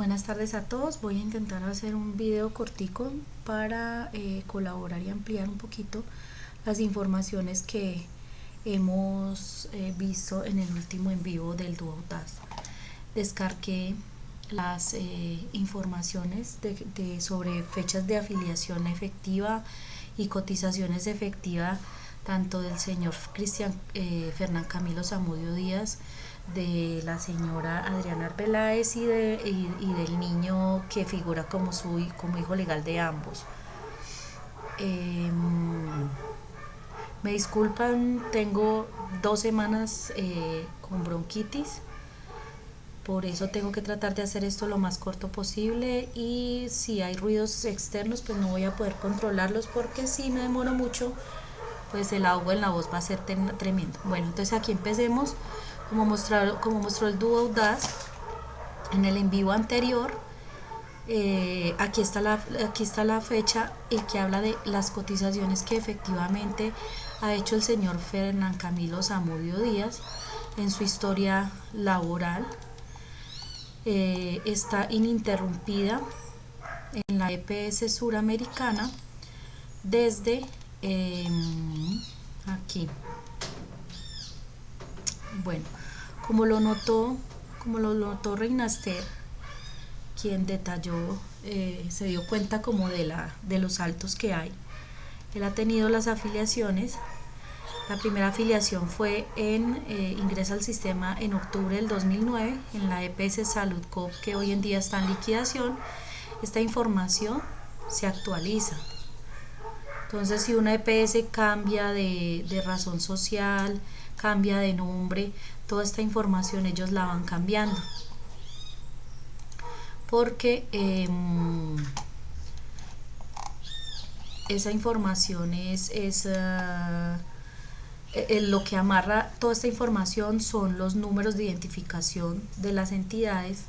Buenas tardes a todos. Voy a intentar hacer un video cortico para colaborar y ampliar un poquito las informaciones que hemos visto en el último en vivo del Dúo Audaz. Descargué las informaciones sobre fechas de afiliación efectiva y cotizaciones efectivas tanto del señor Cristian Fernán Camilo Zamudio Díaz, de la señora Adriana Arbeláez y del niño que figura como hijo legal de ambos. Me disculpan, tengo 2 semanas con bronquitis, por eso tengo que tratar de hacer esto lo más corto posible, y si hay ruidos externos pues no voy a poder controlarlos, porque si me demoro mucho pues el ahogo en la voz va a ser tremendo. Bueno, entonces aquí empecemos. Como mostró el Dúo Audaz en el en vivo anterior, aquí está la fecha que habla de las cotizaciones que efectivamente ha hecho el señor Fernán Camilo Zamudio Díaz en su historia laboral. Está ininterrumpida en la EPS suramericana desde aquí. Bueno, como lo notó Reinaster, quien detalló, se dio cuenta como de los saltos que hay. Él ha tenido las afiliaciones. La primera afiliación fue ingresa al sistema en octubre del 2009 en la EPS Salud Coop, que hoy en día está en liquidación. Esta información se actualiza. Entonces, si una EPS cambia de razón social, cambia de nombre, toda esta información ellos la van cambiando, porque esa información lo que amarra toda esta información son los números de identificación de las entidades,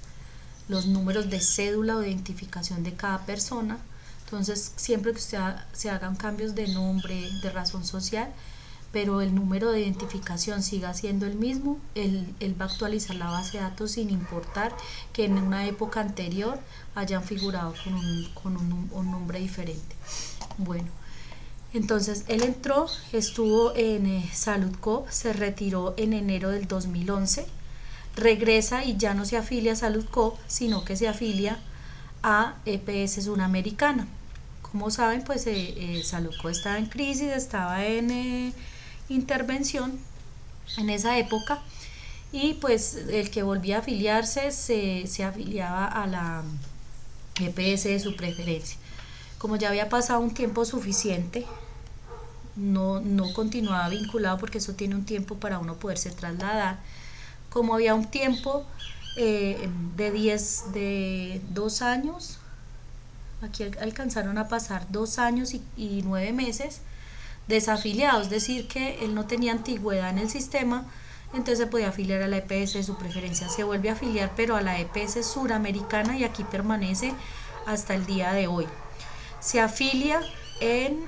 los números de cédula o de identificación de cada persona. Entonces, siempre que se hagan cambios de nombre, de razón social, pero el número de identificación siga siendo el mismo, él va a actualizar la base de datos sin importar que en una época anterior hayan figurado con un nombre diferente. Bueno, entonces él estuvo en Salud Coop, se retiró en enero del 2011, regresa y ya no se afilia a Salud Coop, sino que se afilia a EPS Sudamericana. Como saben, pues Salud Coop estaba en crisis, estaba en intervención en esa época, y pues el que volvía a afiliarse se afiliaba a la EPS de su preferencia. Como ya había pasado un tiempo suficiente, no continuaba vinculado, porque eso tiene un tiempo para uno poderse trasladar. Como había un tiempo de 2 años, aquí alcanzaron a pasar 2 años y 9 meses desafiliado, es decir, que él no tenía antigüedad en el sistema, entonces se podía afiliar a la EPS de su preferencia. Se vuelve a afiliar, pero a la EPS suramericana, y aquí permanece hasta el día de hoy. Se afilia en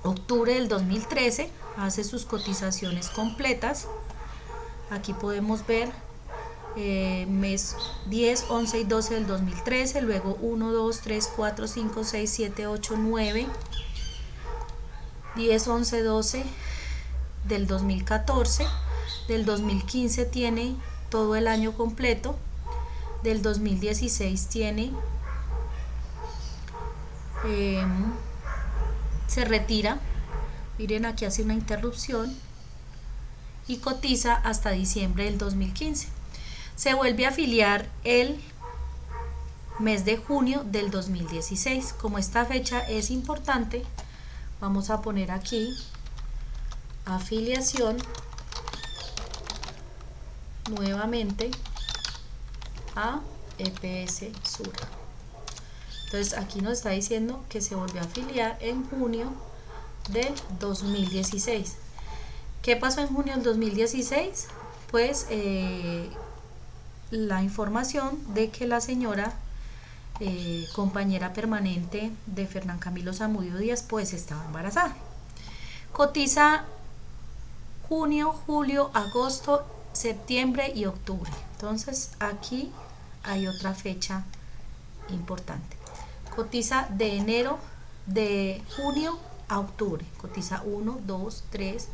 octubre del 2013, hace sus cotizaciones completas. Aquí podemos ver mes 10, 11 y 12 del 2013, luego 1, 2, 3, 4, 5, 6, 7, 8, 9, 10, 11, 12 del 2014, del 2015 tiene todo el año completo, del 2016 tiene, se retira, miren aquí hace una interrupción, y cotiza hasta diciembre del 2015. Se vuelve a afiliar el mes de junio del 2016. Como esta fecha es importante, vamos a poner aquí afiliación nuevamente a EPS Sur. Entonces aquí nos está diciendo que se volvió a afiliar en junio del 2016. ¿Qué pasó en junio del 2016? Pues la información de que la señora compañera permanente de Fernán Camilo Zamudio Díaz pues estaba embarazada. Cotiza junio, julio, agosto, septiembre y octubre. Entonces aquí hay otra fecha importante. Cotiza de junio a octubre, cotiza 1, 2, 3,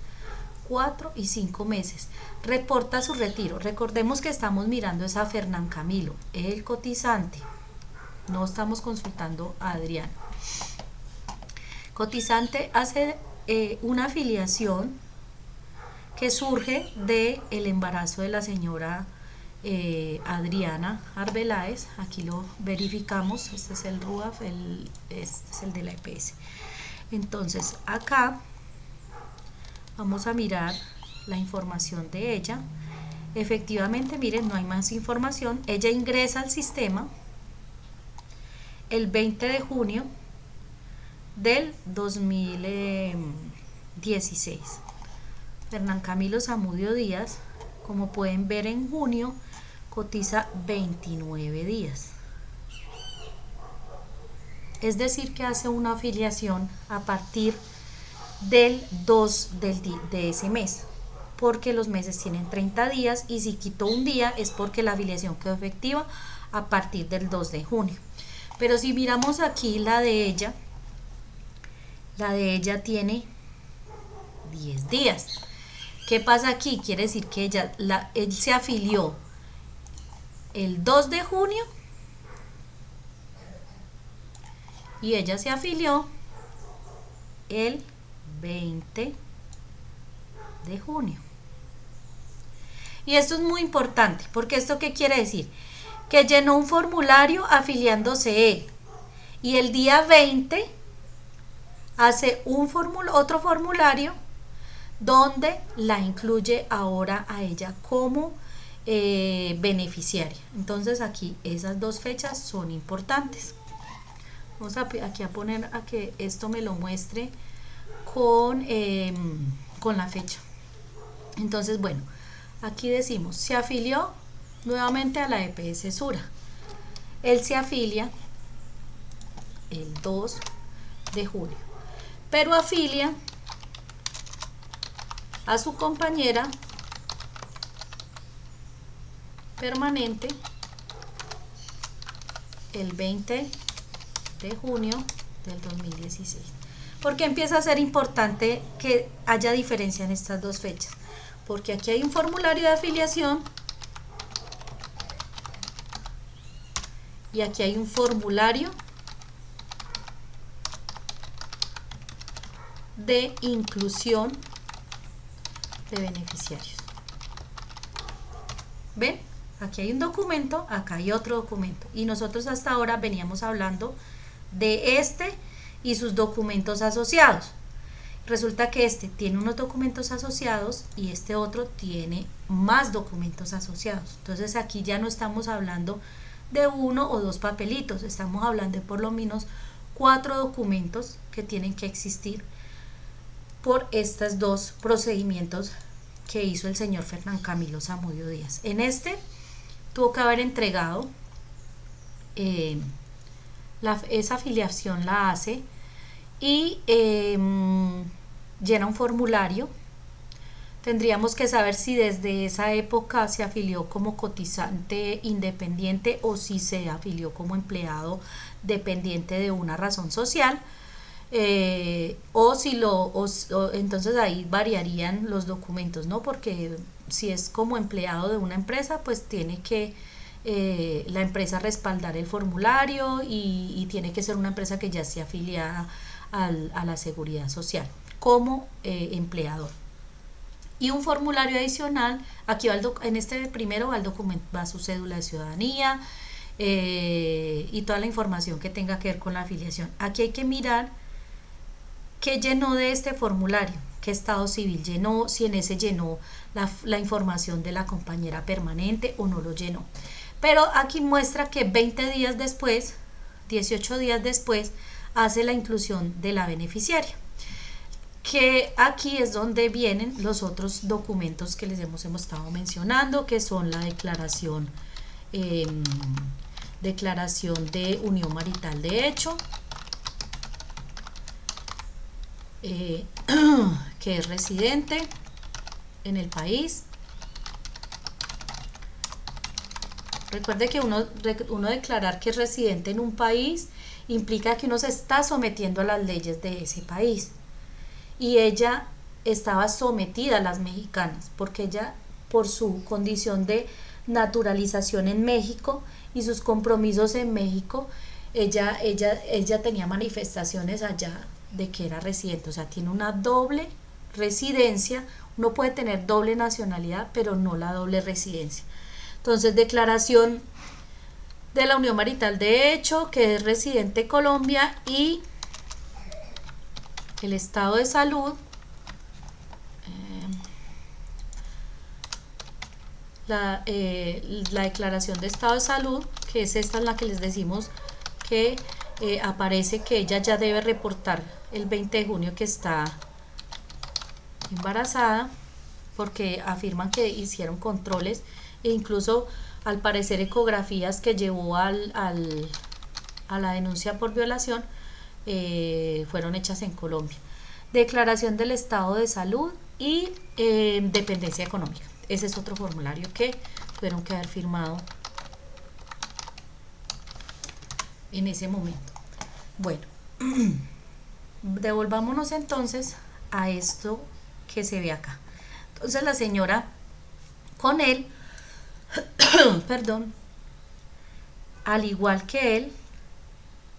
4 y 5 meses. Reporta su retiro. Recordemos que estamos mirando es a Fernán Camilo, el cotizante. No estamos consultando a Adriana. Cotizante hace una afiliación que surge del embarazo de la señora Adriana Arbeláez. Aquí lo verificamos. Este es el RUAF, este es el de la EPS. Entonces acá vamos a mirar la información de ella. Efectivamente, miren, no hay más información. Ella ingresa al sistema el 20 de junio del 2016. Fernán Camilo Zamudio Díaz, como pueden ver, en junio cotiza 29 días. Es decir, que hace una afiliación a partir del 2 de ese mes, porque los meses tienen 30 días y si quitó un día es porque la afiliación quedó efectiva a partir del 2 de junio. Pero si miramos aquí la de ella tiene 10 días. ¿Qué pasa aquí? Quiere decir que él se afilió el 2 de junio y ella se afilió el 20 de junio. Y esto es muy importante, porque ¿esto qué quiere decir? Que llenó un formulario afiliándose él y el día 20 hace otro formulario donde la incluye ahora a ella como beneficiaria. Entonces aquí esas dos fechas son importantes. Vamos aquí a poner a que esto me lo muestre con la fecha. Entonces, bueno, aquí decimos, se afilió nuevamente a la EPS Sura. Él se afilia el 2 de julio, pero afilia a su compañera permanente el 20 de junio del 2016. ¿Por qué empieza a ser importante que haya diferencia en estas dos fechas? Porque aquí hay un formulario de afiliación y aquí hay un formulario de inclusión de beneficiarios. ¿Ven? Aquí hay un documento, acá hay otro documento. Y nosotros hasta ahora veníamos hablando de este y sus documentos asociados. Resulta que este tiene unos documentos asociados y este otro tiene más documentos asociados. Entonces aquí ya no estamos hablando de uno o dos papelitos, estamos hablando de por lo menos 4 documentos que tienen que existir por estos dos procedimientos que hizo el señor Fernán Camilo Zamudio Díaz. En este tuvo que haber entregado esa afiliación, la hace y llena un formulario. Tendríamos que saber si desde esa época se afilió como cotizante independiente o si se afilió como empleado dependiente de una razón social. Entonces ahí variarían los documentos, ¿no? Porque si es como empleado de una empresa, pues tiene que la empresa respaldar el formulario y tiene que ser una empresa que ya esté afiliada a la seguridad social como empleador. Y un formulario adicional, aquí va en este primero va el documento, va su cédula de ciudadanía y toda la información que tenga que ver con la afiliación. Aquí hay que mirar qué llenó de este formulario, qué estado civil llenó, si en ese llenó la información de la compañera permanente o no lo llenó. Pero aquí muestra que 20 días después, 18 días después, hace la inclusión de la beneficiaria. Que aquí es donde vienen los otros documentos que les hemos estado mencionando, que son la declaración de unión marital de hecho, que es residente en el país, Recuerde que uno declarar que es residente en un país implica que uno se está sometiendo a las leyes de ese país. Y ella estaba sometida a las mexicanas, porque ella, por su condición de naturalización en México y sus compromisos en México, ella tenía manifestaciones allá de que era residente, o sea, tiene una doble residencia. Uno puede tener doble nacionalidad, pero no la doble residencia. Entonces, declaración de la unión marital de hecho, que es residente Colombia, y el estado de salud, la declaración de estado de salud, que es esta en la que les decimos que aparece que ella ya debe reportar el 20 de junio que está embarazada, porque afirman que hicieron controles e incluso al parecer ecografías que llevó a la denuncia por violación fueron hechas en Colombia. Declaración del estado de salud y dependencia económica. Ese es otro formulario que tuvieron que haber firmado en ese momento. Bueno, devolvámonos entonces a esto que se ve acá. Entonces la señora con él, perdón, al igual que él,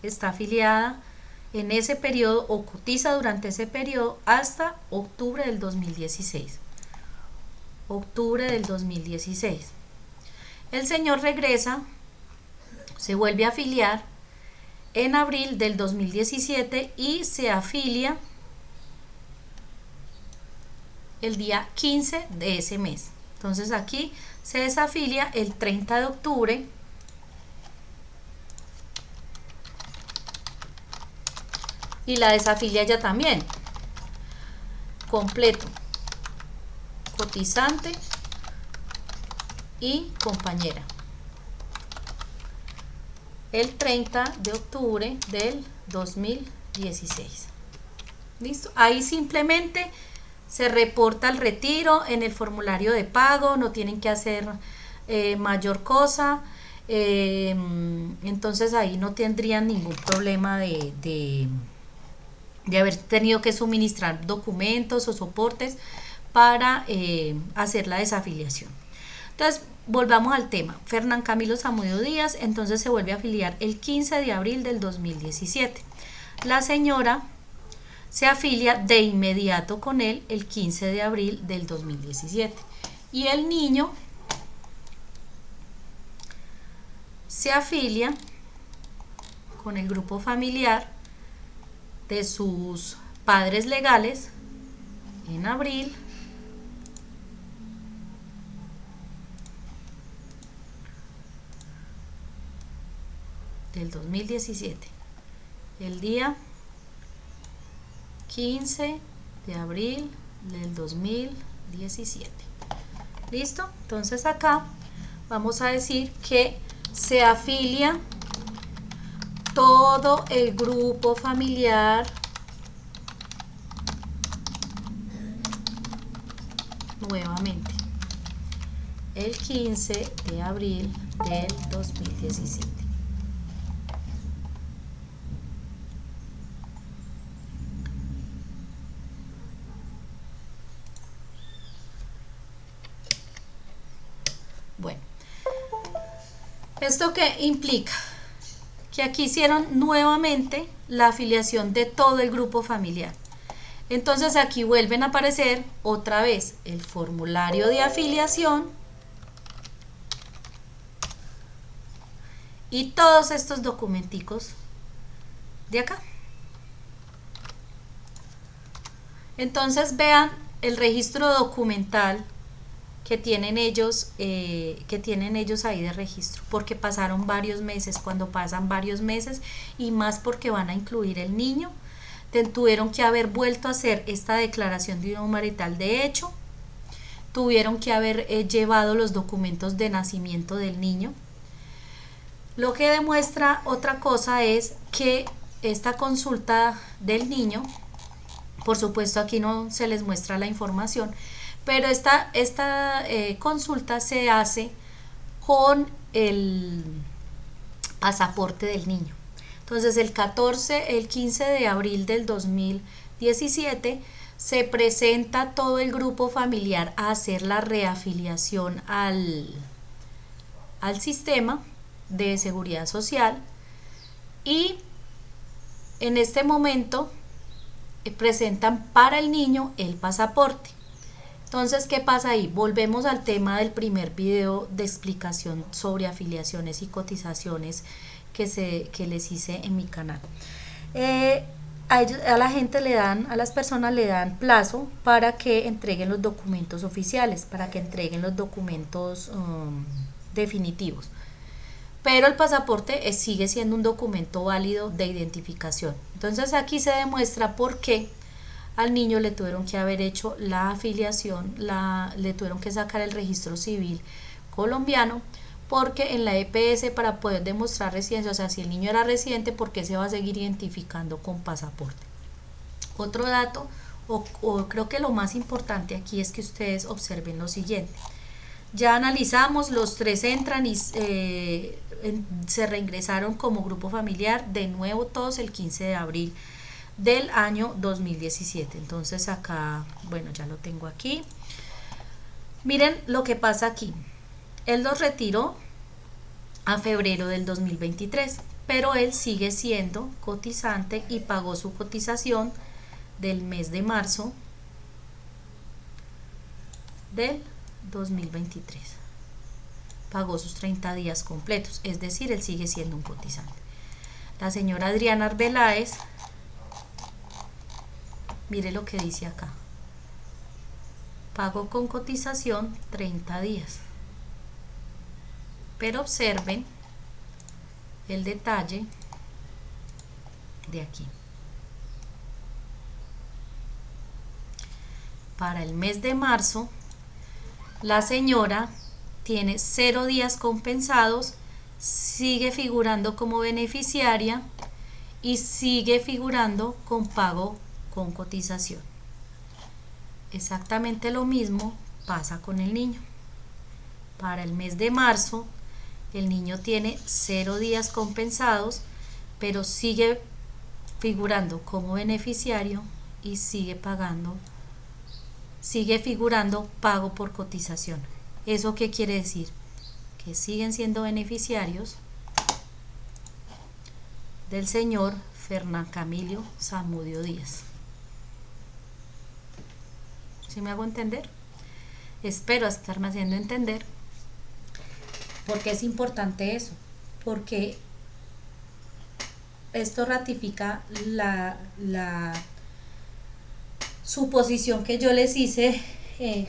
está afiliada en ese periodo o cotiza durante ese periodo hasta octubre del 2016. Octubre del 2016. El señor regresa, se vuelve a afiliar en abril del 2017 y se afilia el día 15 de ese mes. Entonces aquí se desafilia el 30 de octubre y la desafilia ella también, completo, cotizante y compañera, el 30 de octubre del 2016. ¿Listo? Ahí simplemente se reporta el retiro en el formulario de pago, no tienen que hacer mayor cosa. Entonces ahí no tendrían ningún problema de haber tenido que suministrar documentos o soportes para hacer la desafiliación. Entonces volvamos al tema. Fernán Camilo Zamudio Díaz entonces se vuelve a afiliar el 15 de abril del 2017. La señora se afilia de inmediato con él el 15 de abril del 2017 y el niño se afilia con el grupo familiar de sus padres legales en abril del 2017, el día 15 de abril del 2017. ¿Listo? Entonces acá vamos a decir que se afilia todo el grupo familiar nuevamente el 15 de abril del 2017. Bueno, ¿esto qué implica? Que aquí hicieron nuevamente la afiliación de todo el grupo familiar. Entonces aquí vuelven a aparecer otra vez el formulario de afiliación y todos estos documenticos de acá. Entonces vean el registro documental que tienen ellos ahí de registro, porque pasaron varios meses. Cuando pasan varios meses y más porque van a incluir el niño, tuvieron que haber vuelto a hacer esta declaración de unión marital de hecho, tuvieron que haber llevado los documentos de nacimiento del niño. Lo que demuestra otra cosa es que esta consulta del niño, por supuesto aquí no se les muestra la información, pero esta consulta se hace con el pasaporte del niño. Entonces el 15 de abril del 2017 se presenta todo el grupo familiar a hacer la reafiliación al sistema de seguridad social, y en este momento presentan para el niño el pasaporte. Entonces, ¿qué pasa ahí? Volvemos al tema del primer video de explicación sobre afiliaciones y cotizaciones que les hice en mi canal. A la gente a las personas le dan plazo para que entreguen los documentos oficiales, para que entreguen los documentos definitivos. Pero el pasaporte sigue siendo un documento válido de identificación. Entonces aquí se demuestra por qué al niño le tuvieron que haber hecho la afiliación, le tuvieron que sacar el registro civil colombiano, porque en la EPS, para poder demostrar residencia, o sea, si el niño era residente, ¿por qué se va a seguir identificando con pasaporte? Otro dato, o creo que lo más importante aquí, es que ustedes observen lo siguiente. Ya analizamos, los 3 entran y se reingresaron como grupo familiar, de nuevo todos el 15 de abril del año 2017. Entonces acá, bueno, ya lo tengo aquí. Miren lo que pasa aquí. Él los retiró a febrero del 2023, pero él sigue siendo cotizante y pagó su cotización del mes de marzo del 2023. Pagó sus 30 días completos, es decir, él sigue siendo un cotizante. La señora Adriana Arbeláez, mire lo que dice acá: pago con cotización 30 días. Pero observen el detalle de aquí. Para el mes de marzo, la señora tiene 0 días compensados, sigue figurando como beneficiaria y sigue figurando con pago con cotización. Exactamente lo mismo pasa con el niño. Para el mes de marzo, el niño tiene 0 días compensados, pero sigue figurando como beneficiario y sigue figurando pago por cotización. ¿Eso qué quiere decir? Que siguen siendo beneficiarios del señor Fernán Camilo Zamudio Díaz. ¿Sí me hago entender? Espero estarme haciendo entender. ¿Por qué es importante eso? Porque esto ratifica la suposición que yo les hice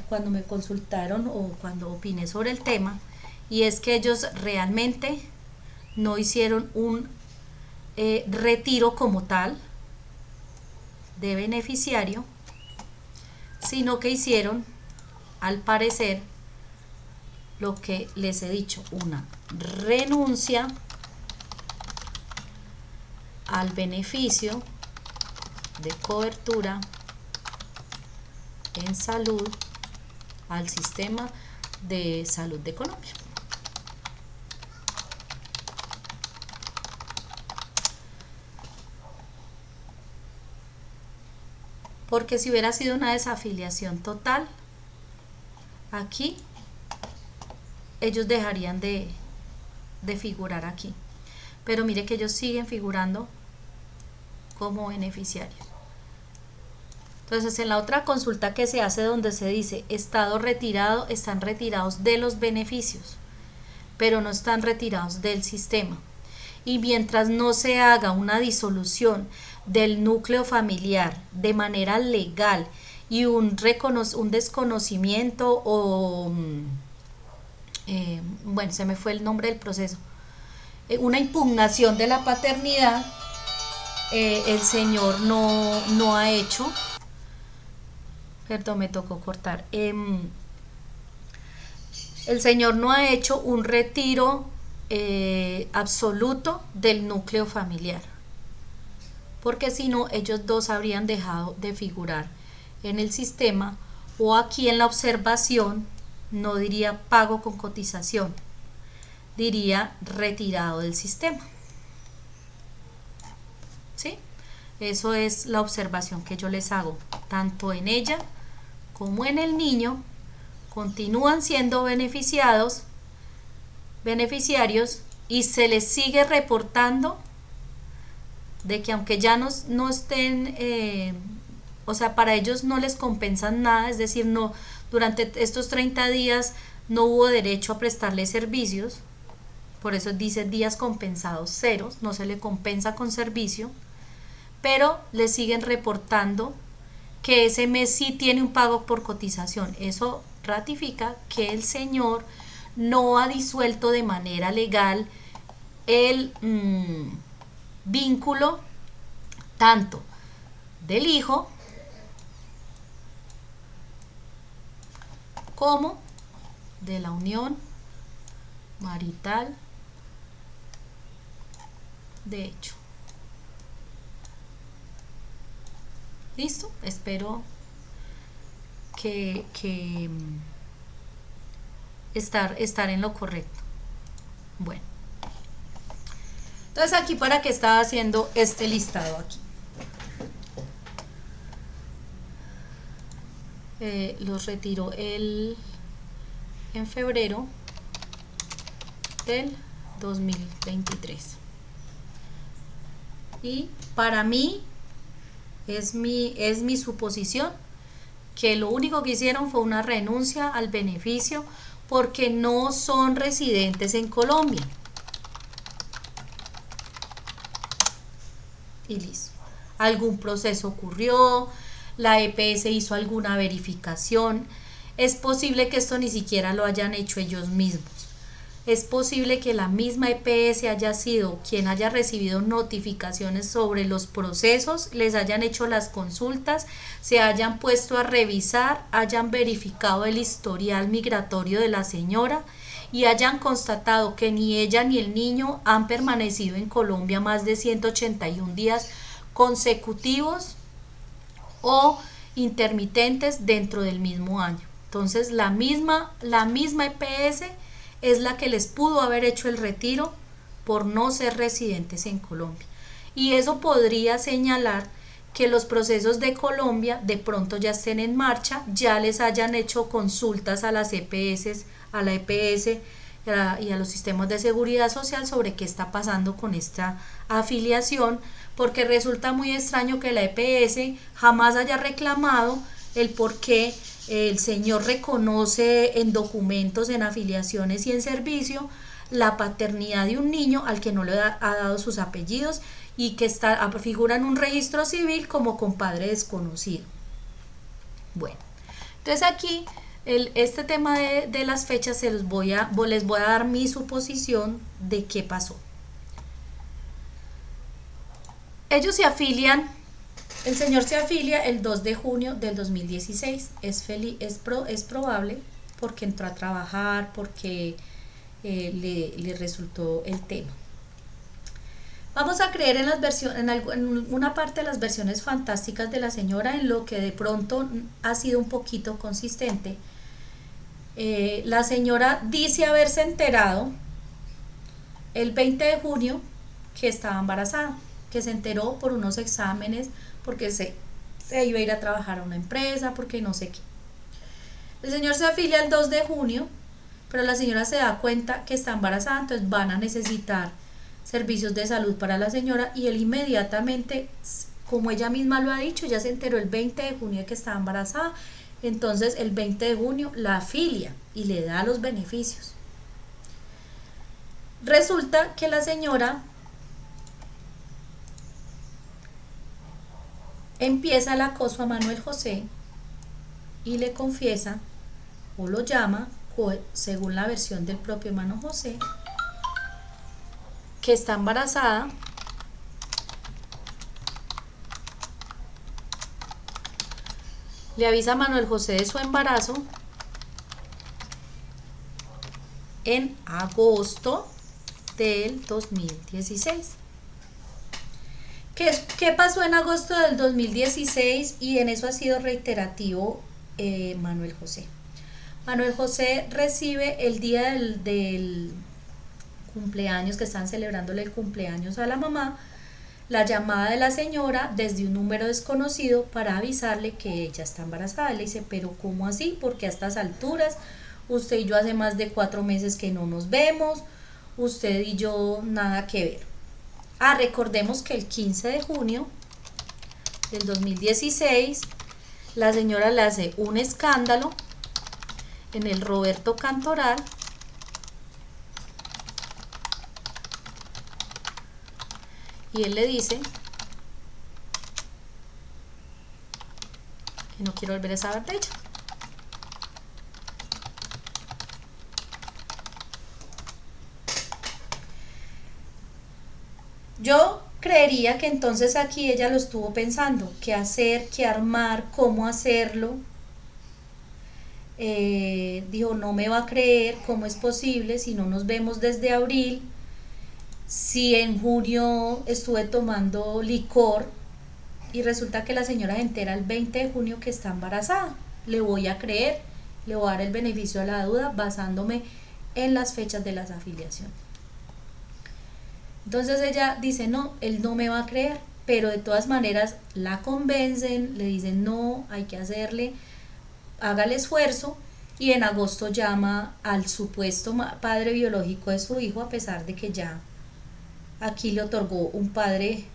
cuando me consultaron o cuando opiné sobre el tema, y es que ellos realmente no hicieron un retiro como tal de beneficiario, sino que hicieron, al parecer, lo que les he dicho, una renuncia al beneficio de cobertura en salud al sistema de salud de Colombia. Porque si hubiera sido una desafiliación total, aquí ellos dejarían de figurar aquí. Pero mire que ellos siguen figurando como beneficiarios. Entonces, en la otra consulta que se hace, donde se dice estado retirado, están retirados de los beneficios, pero no están retirados del sistema. Y mientras no se haga una disolución del núcleo familiar de manera legal y un desconocimiento o bueno, se me fue el nombre del proceso, una impugnación de la paternidad, el señor no ha hecho, perdón, me tocó cortar, el señor no ha hecho un retiro absoluto del núcleo familiar, porque si no, ellos dos habrían dejado de figurar en el sistema, o aquí en la observación no diría pago con cotización, diría retirado del sistema. ¿Sí? Eso es la observación que yo les hago. Tanto en ella como en el niño continúan siendo beneficiarios y se les sigue reportando de que aunque ya no estén, o sea, para ellos no les compensan nada, es decir, no, durante estos 30 días no hubo derecho a prestarle servicios, por eso dice días compensados ceros, no se le compensa con servicio, pero le siguen reportando que ese mes sí tiene un pago por cotización. Eso ratifica que el señor no ha disuelto de manera legal el vínculo tanto del hijo como de la unión marital de hecho. ¿Listo? Espero que estar en lo correcto. Bueno. Entonces aquí, ¿para qué estaba haciendo este listado aquí? Los retiro en febrero del 2023. Y para mí es mi suposición que lo único que hicieron fue una renuncia al beneficio porque no son residentes en Colombia. Y listo. Algún proceso ocurrió, la EPS hizo alguna verificación. Es posible que esto ni siquiera lo hayan hecho ellos mismos. Es posible que la misma EPS haya sido quien haya recibido notificaciones sobre los procesos, les hayan hecho las consultas, se hayan puesto a revisar, hayan verificado el historial migratorio de la señora y hayan constatado que ni ella ni el niño han permanecido en Colombia más de 181 días consecutivos o intermitentes dentro del mismo año. Entonces la misma EPS es la que les pudo haber hecho el retiro por no ser residentes en Colombia. Y eso podría señalar que los procesos de Colombia de pronto ya estén en marcha, ya les hayan hecho consultas a las EPS, a la EPS y a los sistemas de seguridad social sobre qué está pasando con esta afiliación, porque resulta muy extraño que la EPS jamás haya reclamado el por qué el señor reconoce en documentos, en afiliaciones y en servicio la paternidad de un niño al que no le ha dado sus apellidos y que figura en un registro civil como compadre desconocido. Bueno, entonces aquí este tema de las fechas les voy a dar mi suposición de qué pasó. Ellos se afilian. El señor se afilia el 2 de junio del 2016. Es probable porque entró a trabajar, porque le resultó el tema. Vamos a creer en una parte de las versiones fantásticas de la señora, en lo que de pronto ha sido un poquito consistente. La señora dice haberse enterado el 20 de junio que estaba embarazada, que se enteró por unos exámenes, porque se iba a ir a trabajar a una empresa, porque no sé qué. El señor se afilia el 2 de junio, pero la señora se da cuenta que está embarazada, entonces van a necesitar servicios de salud para la señora y él inmediatamente, como ella misma lo ha dicho, ya se enteró el 20 de junio de que estaba embarazada, entonces el 20 de junio la afilia y le da los beneficios. Resulta que la señora empieza el acoso a Manuel José y le confiesa o lo llama, según la versión del propio Manuel José, que está embarazada, le avisa a Manuel José de su embarazo en agosto del 2016. ¿Qué pasó en agosto del 2016? Y en eso ha sido reiterativo Manuel José. Manuel José recibe el día del cumpleaños, que están celebrándole el cumpleaños a la mamá, la llamada de la señora desde un número desconocido para avisarle que ella está embarazada. Le dice, pero ¿cómo así? Porque a estas alturas, usted y yo hace más de 4 meses que no nos vemos, usted y yo nada que ver. Recordemos que el 15 de junio del 2016, la señora le hace un escándalo en el Roberto Cantoral, y él le dice que no quiero volver a saber de ella. Yo creería que entonces aquí ella lo estuvo pensando, qué hacer, qué armar, cómo hacerlo. Dijo, no me va a creer, ¿cómo es posible si no nos vemos desde abril? Si en junio estuve tomando licor y resulta que la señora se entera el 20 de junio que está embarazada. Le voy a creer, le voy a dar el beneficio a la duda basándome en las fechas de las afiliaciones. Entonces ella dice, no, él no me va a creer, pero de todas maneras la convencen, le dicen, no, hay que hacerle, haga el esfuerzo, y en agosto llama al supuesto padre biológico de su hijo, a pesar de que ya aquí le otorgó un padre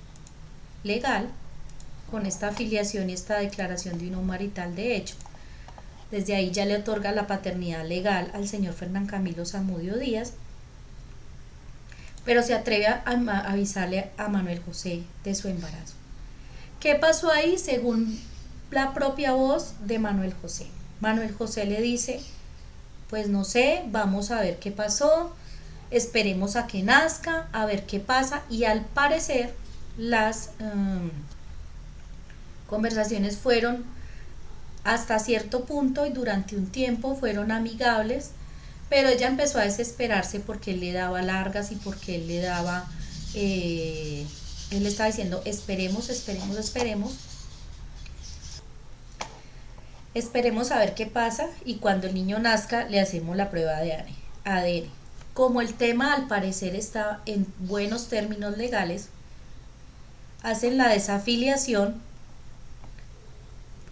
legal con esta afiliación y esta declaración de unión marital de hecho. Desde ahí ya le otorga la paternidad legal al señor Fernán Camilo Zamudio Díaz, pero se atreve a avisarle a Manuel José de su embarazo. ¿Qué pasó ahí? Según la propia voz de Manuel José. Manuel José le dice, pues no sé, vamos a ver qué pasó, esperemos a que nazca, a ver qué pasa, y al parecer las conversaciones fueron hasta cierto punto y durante un tiempo fueron amigables, pero ella empezó a desesperarse porque él le daba largas y porque él le daba, él le estaba diciendo, esperemos a ver qué pasa, y cuando el niño nazca le hacemos la prueba de ADN. Como el tema al parecer está en buenos términos legales, hacen la desafiliación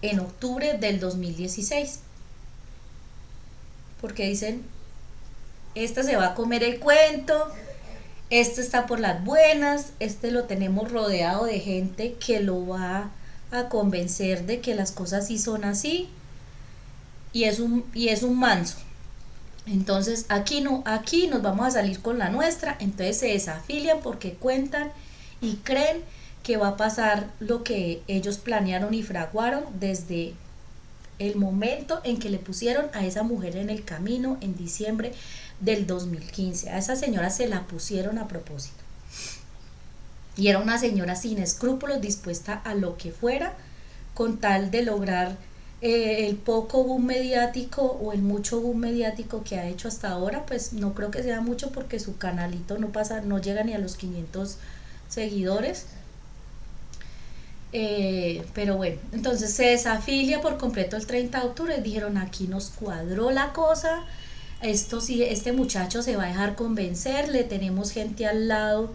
en octubre del 2016, porque dicen, esta se va a comer el cuento, este está por las buenas, este lo tenemos rodeado de gente que lo va a convencer de que las cosas sí son así, y es un manso. Entonces aquí nos vamos a salir con la nuestra. Entonces se desafilian porque cuentan y creen que va a pasar lo que ellos planearon y fraguaron desde el momento en que le pusieron a esa mujer en el camino en diciembre del 2015. A esa señora se la pusieron a propósito, y era una señora sin escrúpulos, dispuesta a lo que fuera con tal de lograr el poco boom mediático o el mucho boom mediático que ha hecho hasta ahora. Pues no creo que sea mucho porque su canalito no llega ni a los 500 seguidores. Pero bueno, entonces se desafilia por completo el 30 de octubre. Dijeron, aquí nos cuadró la cosa, esto sí, este muchacho se va a dejar convencer, le tenemos gente al lado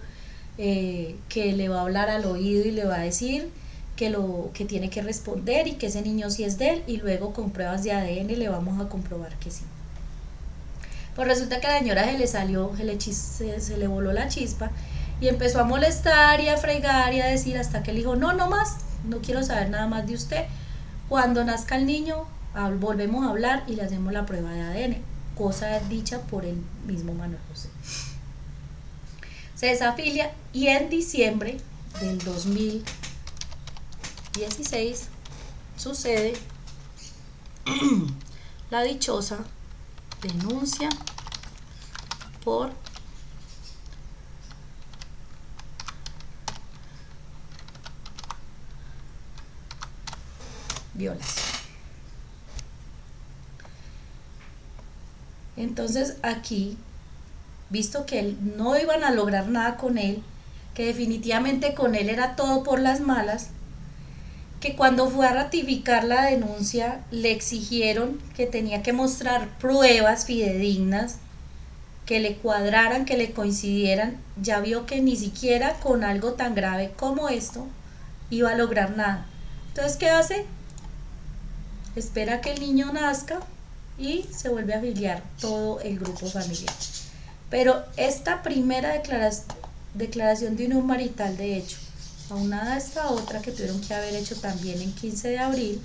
que le va a hablar al oído y le va a decir que tiene que responder y que ese niño sí es de él, y luego con pruebas de ADN le vamos a comprobar que sí. Pues resulta que a la señora se le voló la chispa y empezó a molestar y a fregar y a decir, hasta que le dijo, no más, no quiero saber nada más de usted, cuando nazca el niño volvemos a hablar y le hacemos la prueba de ADN, cosa dicha por el mismo Manuel José. Se desafilia, y en diciembre del 2016 sucede la dichosa denuncia por violación. Entonces aquí, visto que no iban a lograr nada con él, que definitivamente con él era todo por las malas, que cuando fue a ratificar la denuncia le exigieron que tenía que mostrar pruebas fidedignas que le cuadraran, que le coincidieran, ya vio que ni siquiera con algo tan grave como esto iba a lograr nada. Entonces, ¿qué hace? Espera que el niño nazca y se vuelve a afiliar todo el grupo familiar. Pero esta primera declaración de unión marital, de hecho, aunada a esta otra que tuvieron que haber hecho también en 15 de abril,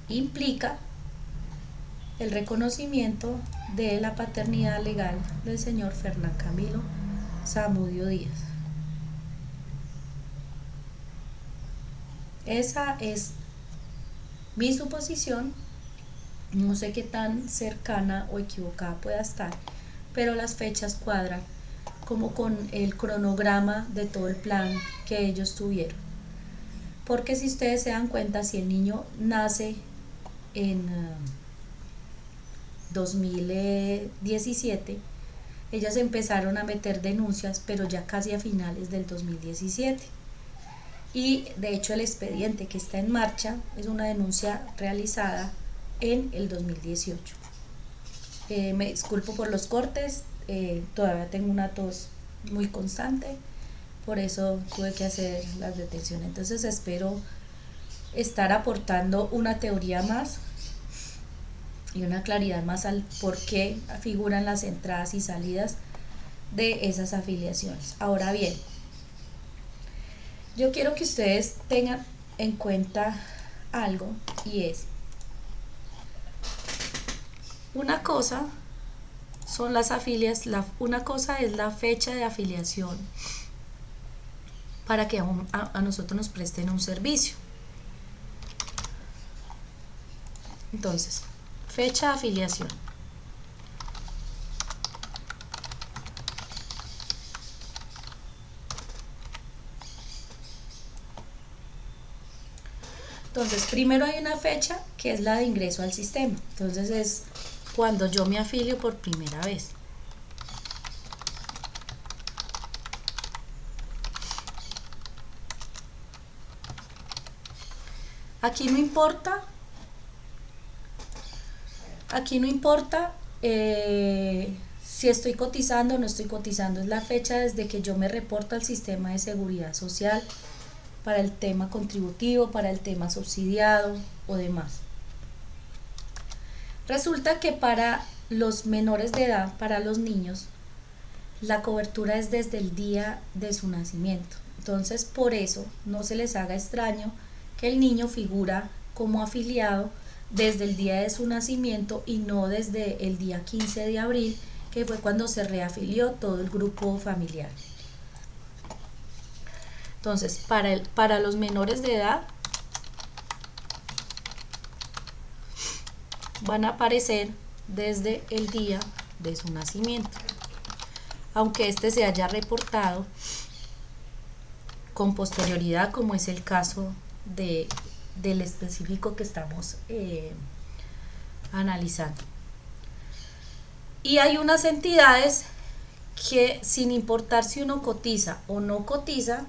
implica el reconocimiento de la paternidad legal del señor Fernán Camilo Zamudio Díaz. Esa es mi suposición, no sé qué tan cercana o equivocada pueda estar, pero las fechas cuadran como con el cronograma de todo el plan que ellos tuvieron. Porque si ustedes se dan cuenta, si el niño nace en 2017, ellas empezaron a meter denuncias, pero ya casi a finales del 2017. Y de hecho el expediente que está en marcha es una denuncia realizada en el 2018. Me disculpo por los cortes, todavía tengo una tos muy constante, por eso tuve que hacer las detenciones. Entonces espero estar aportando una teoría más y una claridad más al por qué figuran las entradas y salidas de esas afiliaciones. Ahora bien, yo quiero que ustedes tengan en cuenta algo, y es, una cosa son las una cosa es la fecha de afiliación para que a nosotros nos presten un servicio. Entonces, fecha de afiliación. Entonces, primero hay una fecha que es la de ingreso al sistema. Entonces es cuando yo me afilio por primera vez. Aquí no importa si estoy cotizando o no estoy cotizando, es la fecha desde que yo me reporto al sistema de seguridad social para el tema contributivo, para el tema subsidiado o demás. Resulta que para los menores de edad, para los niños, la cobertura es desde el día de su nacimiento. Entonces, por eso no se les haga extraño que el niño figura como afiliado desde el día de su nacimiento y no desde el día 15 de abril, que fue cuando se reafilió todo el grupo familiar. Entonces, para los menores de edad van a aparecer desde el día de su nacimiento, aunque este se haya reportado con posterioridad, como es el caso del específico que estamos analizando. Y hay unas entidades que, sin importar si uno cotiza o no cotiza,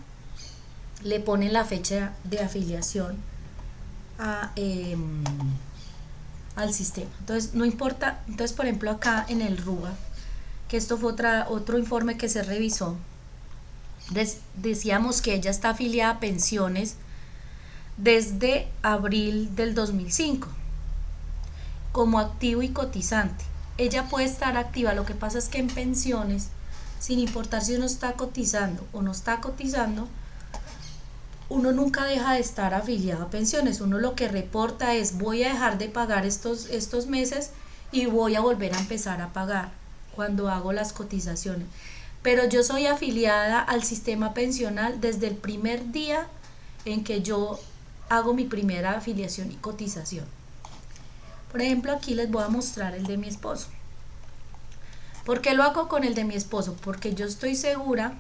le ponen la fecha de afiliación al sistema. Entonces no importa. Entonces, por ejemplo, acá en el RUA, que esto fue otro informe que se revisó, decíamos que ella está afiliada a pensiones desde abril del 2005 como activo y cotizante. Ella puede estar activa, lo que pasa es que en pensiones, sin importar si uno está cotizando o no está cotizando, uno nunca deja de estar afiliado a pensiones. Uno lo que reporta es: voy a dejar de pagar estos meses y voy a volver a empezar a pagar cuando hago las cotizaciones. Pero yo soy afiliada al sistema pensional desde el primer día en que yo hago mi primera afiliación y cotización. Por ejemplo, aquí les voy a mostrar el de mi esposo. ¿Por qué lo hago con el de mi esposo? Porque yo estoy segura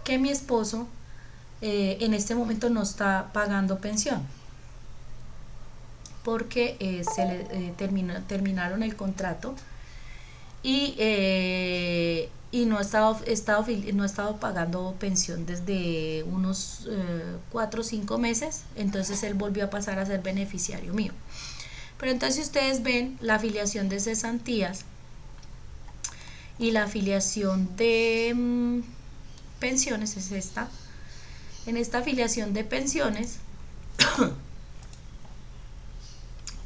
que mi esposo en este momento no está pagando pensión, porque se le terminaron el contrato y no ha estado pagando pensión desde unos 4 o 5 meses. Entonces él volvió a pasar a ser beneficiario mío. Pero entonces, si ustedes ven la afiliación de cesantías, Y la afiliación de pensiones es esta. En esta afiliación de pensiones,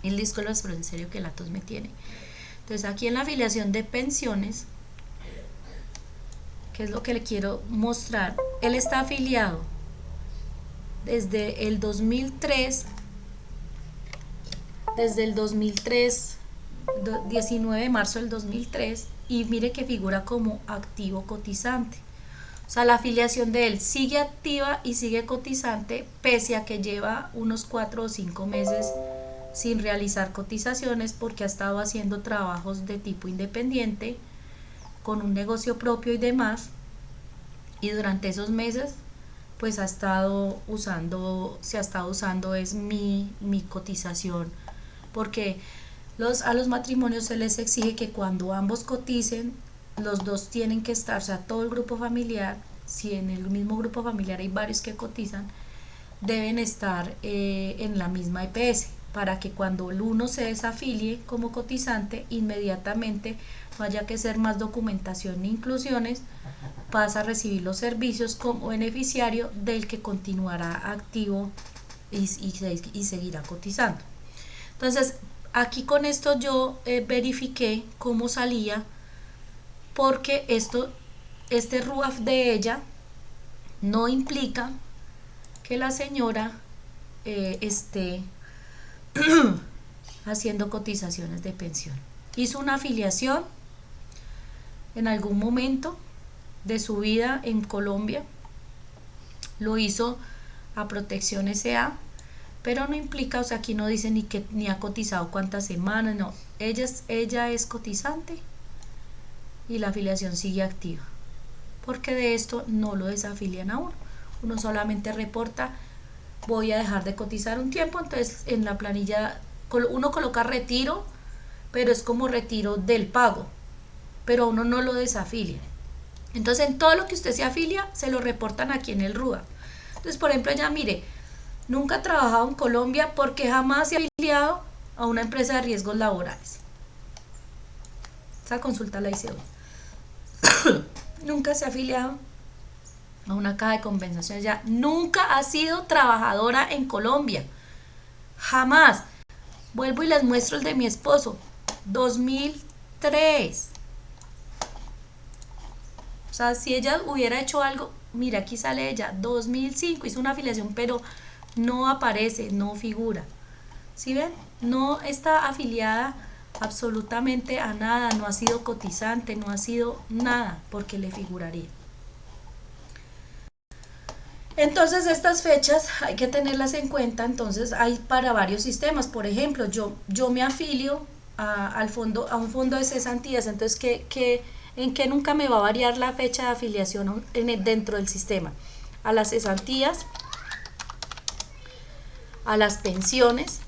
el disco lo espero, en serio que la tos me tiene. Entonces aquí en la afiliación de pensiones, ¿qué es lo que le quiero mostrar? Él está afiliado desde el 2003, 19 de marzo del 2003, y mire que figura como activo cotizante. O sea, la afiliación de él sigue activa y sigue cotizante, pese a que lleva unos 4 o 5 meses sin realizar cotizaciones, porque ha estado haciendo trabajos de tipo independiente, con un negocio propio y demás, y durante esos meses pues se ha estado usando es mi cotización, porque a los matrimonios se les exige que cuando ambos coticen, los dos tienen que estar, o sea, todo el grupo familiar, si en el mismo grupo familiar hay varios que cotizan, deben estar en la misma EPS, para que cuando el uno se desafilie como cotizante, inmediatamente no haya que hacer más documentación ni inclusiones, pasa a recibir los servicios como beneficiario del que continuará activo y seguirá cotizando. Entonces, aquí con esto yo verifiqué cómo salía, porque este RUAF de ella no implica que la señora esté haciendo cotizaciones de pensión. Hizo una afiliación en algún momento de su vida en Colombia, lo hizo a Protección S.A., pero no implica, o sea, aquí no dice ni ha cotizado cuántas semanas, no, ella es cotizante y la afiliación sigue activa, porque de esto no lo desafilian a uno solamente reporta: voy a dejar de cotizar un tiempo. Entonces en la planilla uno coloca retiro, pero es como retiro del pago, pero a uno no lo desafilia. Entonces en todo lo que usted se afilia se lo reportan aquí en el RUA. Entonces, por ejemplo, ella, mire, nunca ha trabajado en Colombia porque jamás se ha afiliado a una empresa de riesgos laborales. Esa consulta la hice hoy. Nunca se ha afiliado a una caja de compensación. Ella nunca ha sido trabajadora en Colombia, jamás. Vuelvo y les muestro el de mi esposo, 2003. O sea, si ella hubiera hecho algo, mira, aquí sale ella, 2005, hizo una afiliación, pero no aparece, no figura. ¿Sí ven? No está afiliada absolutamente a nada, no ha sido cotizante, no ha sido nada, porque le figuraría. Entonces estas fechas hay que tenerlas en cuenta. Entonces hay para varios sistemas. Por ejemplo, yo me afilio a un fondo de cesantías. Entonces, ¿en qué nunca me va a variar la fecha de afiliación dentro del sistema? A las cesantías, a las pensiones.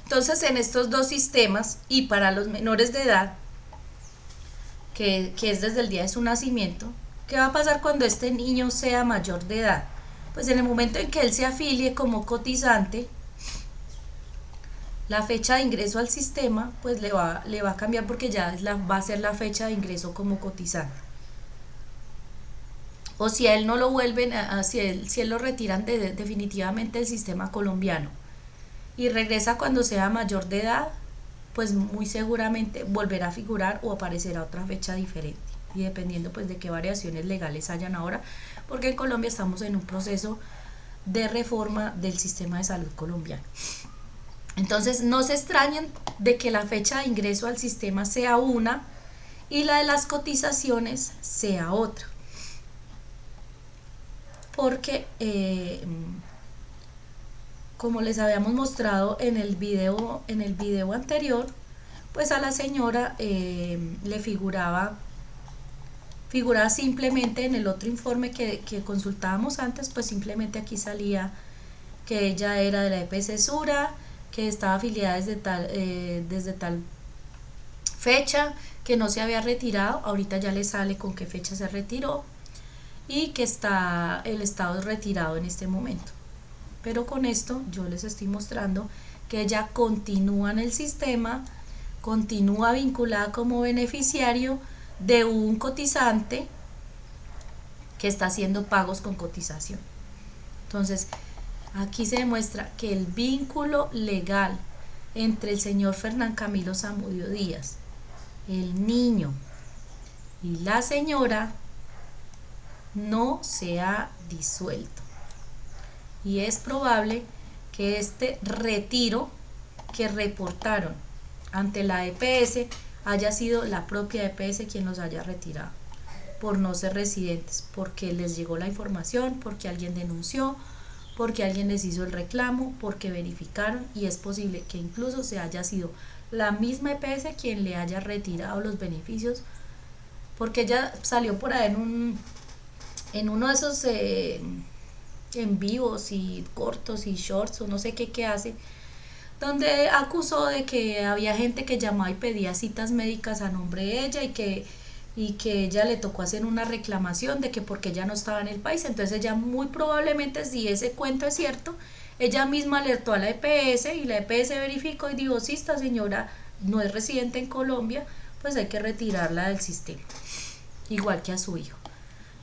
Entonces, en estos dos sistemas, y para los menores de edad, que es desde el día de su nacimiento, ¿qué va a pasar cuando este niño sea mayor de edad? Pues en el momento en que él se afilie como cotizante, la fecha de ingreso al sistema pues le va a cambiar, porque ya va a ser la fecha de ingreso como cotizante. O si a él no lo vuelven, si él lo retiran definitivamente del sistema colombiano y regresa cuando sea mayor de edad, pues muy seguramente volverá a figurar o aparecerá otra fecha diferente, y dependiendo pues de qué variaciones legales hayan ahora, porque en Colombia estamos en un proceso de reforma del sistema de salud colombiano. Entonces no se extrañen de que la fecha de ingreso al sistema sea una y la de las cotizaciones sea otra, porque como les habíamos mostrado en el video anterior, pues a la señora le figuraba simplemente en el otro informe que consultábamos antes, pues simplemente aquí salía que ella era de la EPS Sura, que estaba afiliada desde tal fecha, que no se había retirado. Ahorita ya le sale con qué fecha se retiró y que el estado es retirado en este momento. Pero con esto yo les estoy mostrando que ella continúa en el sistema continúa vinculada como beneficiario de un cotizante que está haciendo pagos con cotización. Entonces, aquí se demuestra que el vínculo legal entre el señor Fernán Camilo Zamudio Díaz, el niño y la señora no se ha disuelto. Y es probable que este retiro que reportaron ante la EPS haya sido la propia EPS quien los haya retirado por no ser residentes, porque les llegó la información, porque alguien denunció, porque alguien les hizo el reclamo, porque verificaron, y es posible que incluso se haya sido la misma EPS quien le haya retirado los beneficios, porque ella salió por ahí en uno de esos en vivos y cortos y shorts o no sé qué hace, donde acusó de que había gente que llamaba y pedía citas médicas a nombre de ella y que ella le tocó hacer una reclamación de que porque ella no estaba en el país. Entonces ella muy probablemente, si ese cuento es cierto, ella misma alertó a la EPS y la EPS verificó y dijo, si esta señora no es residente en Colombia, pues hay que retirarla del sistema, igual que a su hijo.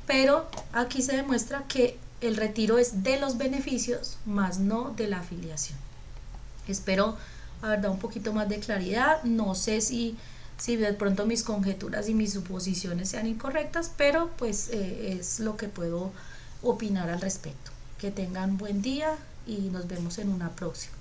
Pero aquí se demuestra que el retiro es de los beneficios, más no de la afiliación. Espero haber dado un poquito más de claridad. No sé si de pronto mis conjeturas y mis suposiciones sean incorrectas, pero pues es lo que puedo opinar al respecto. Que tengan buen día y nos vemos en una próxima.